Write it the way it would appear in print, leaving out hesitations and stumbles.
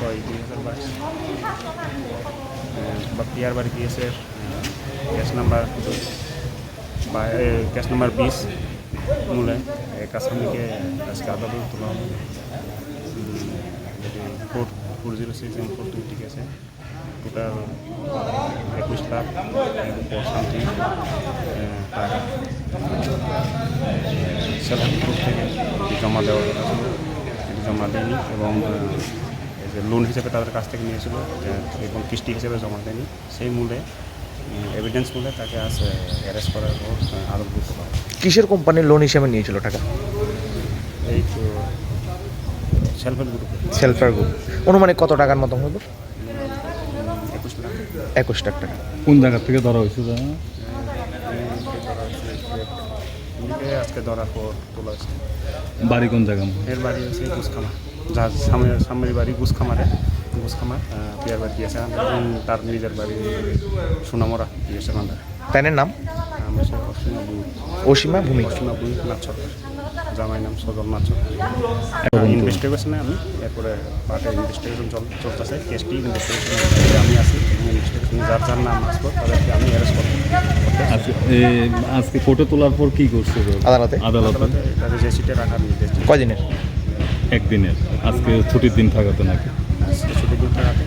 6/2022 बख्तियार बाड़ी PSF case number 20 মূলে এক আসামিকে আজকে আদালতে তোলা হলো। কোর্ট 406 এবং 420 কেসে টোটাল 21 লাখ সামথিং টাকা সেলফ গ্রুপ থেকে জমা দেওয়ার কথা ছিল, এটি জমা দেয়নি এবং যে লোন হিসেবে তাদের কাছ থেকে নিয়েছিল এবং কিস্তি হিসেবে জমা দেয়নি। সেই মূলে এভিডেন্স মূলে তাকে আজ অ্যারেস্ট করার পর আদালতে তোলা হয়। কিসের কোম্পানির লোন হিসেবে নিয়েছিল টাকা? এই তো সেলফ হেল্প গ্রুপে সেলফার গ্রুপ। অনুমানিক কত টাকার মতো হবে? 21 লাখ। 21 লাখ টাকা। কোন জায়গা থেকে ধরা হয়েছে জানা? আজকে ধরার পর তোলা হয়েছে। বাড়ি কোন জায়গা? এর বাড়ি হচ্ছে গুসখামা, যার সামনের বাড়ি গুসখামার পিয়ার বাড়ি দিয়েছে এবং তার নিজের বাড়ি সোনামরা দিয়েছে বান্ধার। প্যানের নাম? নাম হচ্ছে অসীমা ভূমি। অসীমা ভূমি নাথ সরকার, জামাই নাম সদর নাথ সরকার। ইনভেস্টিগেশনে আমি এরপরে পার্টে ইনভেস্টিগেশন চলতেছে, কেসটি ইনভেস্টিগেশন আমি আছি এবং ইনভেস্টিগেশন যার যার নাম আসবো তাদেরকে আমি অ্যারেস্ট করবো। আজকে কোর্টে তোলার পর কি করছে আদালতে? আদালতে তাদের যে সিটে রাখার নির্দেশ। কয়দিনের? একদিনের। আজকে ছুটির দিন থাকাতে নাকি? ছুটির দিন থাকাতে